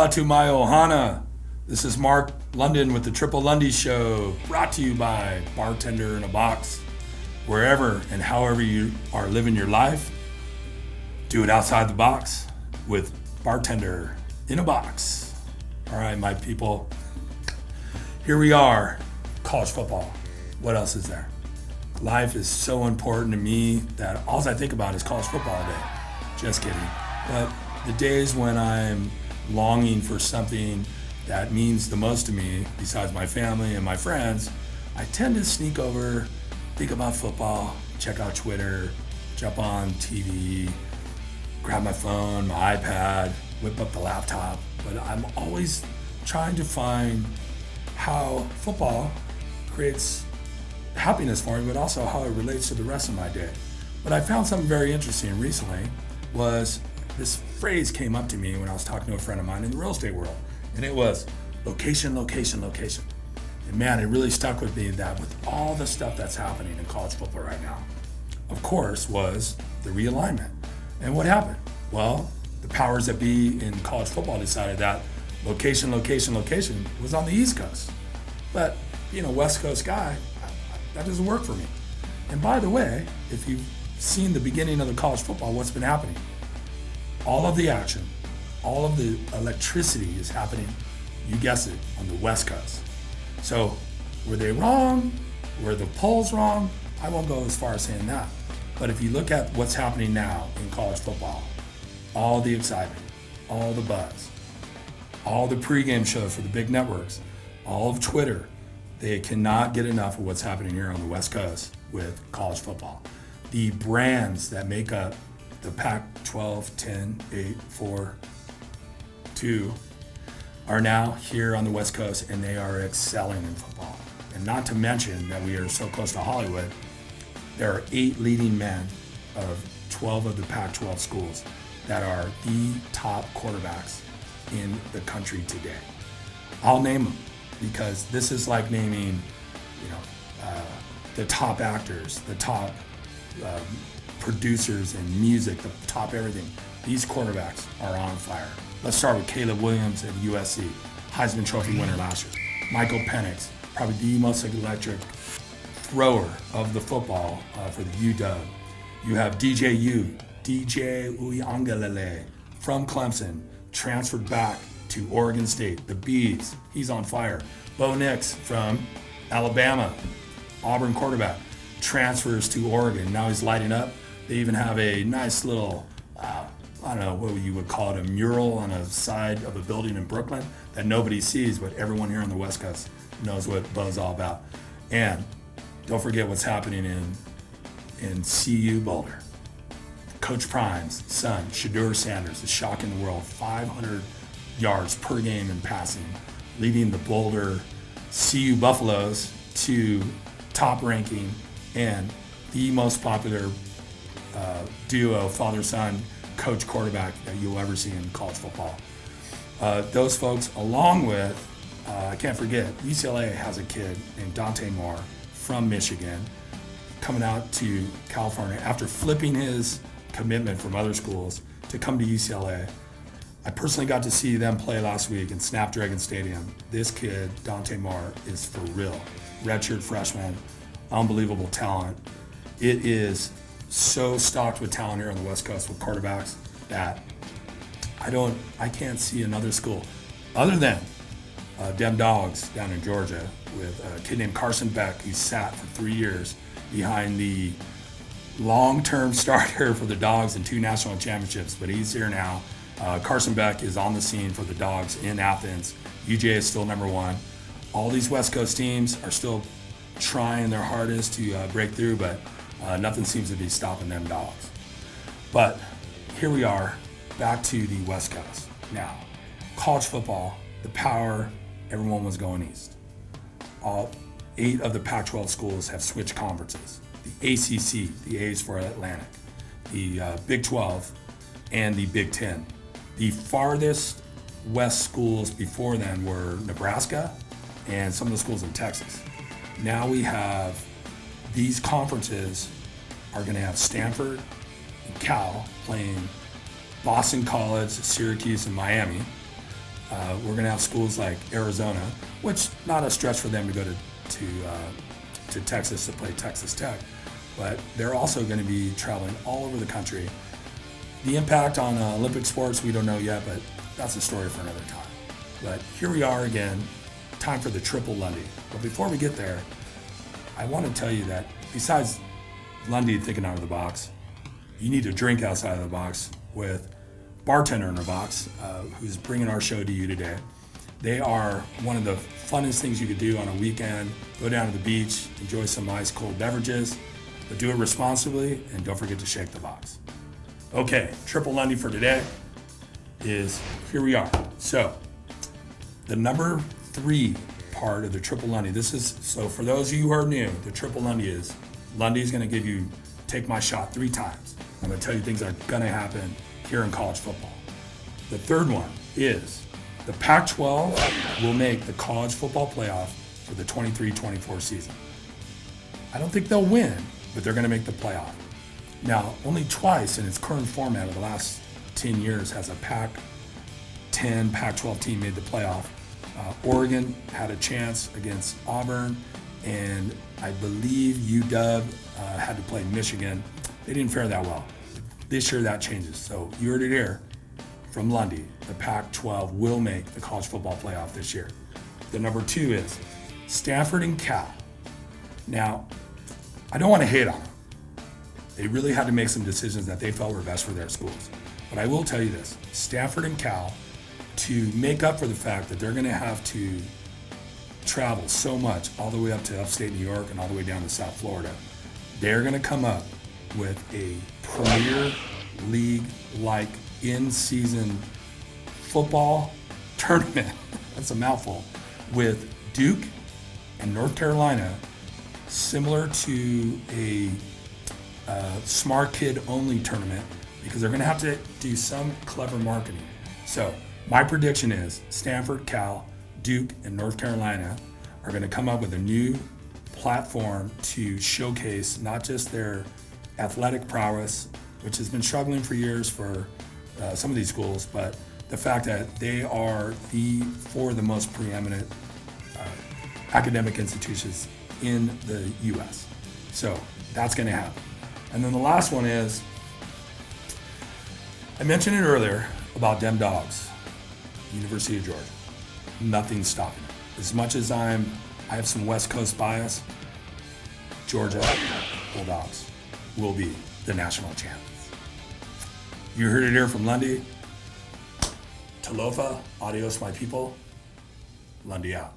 Aloha to my ohana. This is Mark London with the Triple Lundy Show, brought to you by Bartender in a Box. Wherever and however you are living your life, do it outside the box with Bartender in a Box. All right, my people, here we are, college football. What else is there? Life is so important to me that all I think about is college football all day. Just kidding. But the days when I'm longing for something that means the most to me, besides my family and my friends, I tend to sneak over, think about football, check out Twitter, jump on TV, grab my phone, my iPad, whip up the laptop. But I'm always trying to find how football creates happiness for me, but also how it relates to the rest of my day. But I found something very interesting recently was this phrase came up to me when I was talking to a friend of mine in the real estate world. And it was location, location, location. And man, it really stuck with me that with all the stuff that's happening in college football right now, of course, was the realignment. And what happened? Well, the powers that be in college football decided that location, location, location was on the East Coast. But being a West Coast guy, that doesn't work for me. And by the way, if you've seen the beginning of the college football, what's been happening? All of the action, all of the electricity is happening, you guessed it, on the West Coast. So were they wrong? Were the polls wrong? I won't go as far as saying that. But if you look at what's happening now in college football, all the excitement, all the buzz, all the pregame shows for the big networks, all of Twitter, they cannot get enough of what's happening here on the West Coast with college football. The brands that make up the Pac-12, 10, 8, 4, 2 are now here on the West Coast, and they are excelling in football. And not to mention that we are so close to Hollywood, there are 8 leading men of 12 of the Pac-12 schools that are the top quarterbacks in the country today. I'll name them because this is like naming, the top actors, the top producers in music, the top everything. These quarterbacks are on fire. Let's start with Caleb Williams at USC, Heisman Trophy winner last year. Michael Penix, probably the most electric thrower of the football for the UW. You have DJ Uiagalelei from Clemson, transferred back to Oregon State. The Bees, he's on fire. Bo Nix from Alabama, Auburn quarterback, transfers to Oregon. Now he's lighting up. They even have a nice little, I don't know what you would call it, a mural on a side of a building in Brooklyn that nobody sees, but everyone here on the West Coast knows what Bo's all about. And don't forget what's happening in CU Boulder. Coach Prime's son, Shadur Sanders, is shocking the world. 500 yards per game in passing, leading the Boulder CU Buffaloes to top ranking and the most popular duo, father-son, coach quarterback that you'll ever see in college football. Those folks, along with, I can't forget, UCLA has a kid named Dante Moore from Michigan coming out to California after flipping his commitment from other schools to come to UCLA. I personally got to see them play last week in Snapdragon Stadium. This kid, Dante Moore, is for real. Redshirt freshman, unbelievable talent. It is so stocked with talent here on the West Coast with quarterbacks that I can't see another school other than Dem Dogs down in Georgia with a kid named Carson Beck who sat for 3 years behind the long-term starter for the Dogs in 2 national championships, but he's here now. Carson Beck is on the scene for the Dogs in Athens. UJ is still number 1. All these West Coast teams are still trying their hardest to break through, but nothing seems to be stopping them Dogs. But here we are, back to the West Coast. Now, college football, the power, everyone was going east. All 8 of the Pac-12 schools have switched conferences. The ACC, the A is for Atlantic, the Big 12, and the Big 10. The farthest west schools before then were Nebraska and some of the schools in Texas. Now we have these conferences are going to have Stanford and Cal playing Boston College, Syracuse, and Miami. We're going to have schools like Arizona, which not a stretch for them to go to Texas to play Texas Tech, but they're also going to be traveling all over the country. The impact on Olympic sports, we don't know yet, but that's a story for another time. But here we are again, time for the Triple Lundy. But before we get there, I want to tell you that besides Lundy thinking out of the box, you need to drink outside of the box with Bartender in a Box, who's bringing our show to you today. They are one of the funnest things you could do on a weekend. Go down to the beach, enjoy some ice cold beverages, but do it responsibly, and don't forget to shake the box. Okay, Triple Lundy for today is, here we are. So, the number 3 part of the Triple Lundy, so for those of you who are new, the Triple Lundy is, Lundy's gonna give you, take my shot 3 times. I'm gonna tell you things that are gonna happen here in college football. The third one is, the Pac-12 will make the college football playoff for the 23-24 season. I don't think they'll win, but they're gonna make the playoff. Now, only twice in its current format of the last 10 years has a Pac-10, Pac-12 team made the playoff. Oregon had a chance against Auburn, and I believe UW had to play Michigan. They didn't fare that well. This year that changes. So you heard it here from Lundy. The Pac-12 will make the college football playoff this year. The number 2 is Stanford and Cal. Now, I don't want to hate on them. They really had to make some decisions that they felt were best for their schools. But I will tell you this, Stanford and Cal, to make up for the fact that they're going to have to travel so much all the way up to upstate New York and all the way down to South Florida, they're going to come up with a Premier League-like in-season football tournament, that's a mouthful, with Duke and North Carolina, similar to a smart kid only tournament, because they're going to have to do some clever marketing. So my prediction is Stanford, Cal, Duke, and North Carolina are going to come up with a new platform to showcase not just their athletic prowess, which has been struggling for years for some of these schools, but the fact that they are the most preeminent academic institutions in the U.S. So that's going to happen. And then the last one is, I mentioned it earlier about them dogs, University of Georgia. Nothing's stopping it. As much as I have some West Coast bias, Georgia Bulldogs will be the national champions. You heard it here from Lundy. Talofa, adios my people. Lundy out.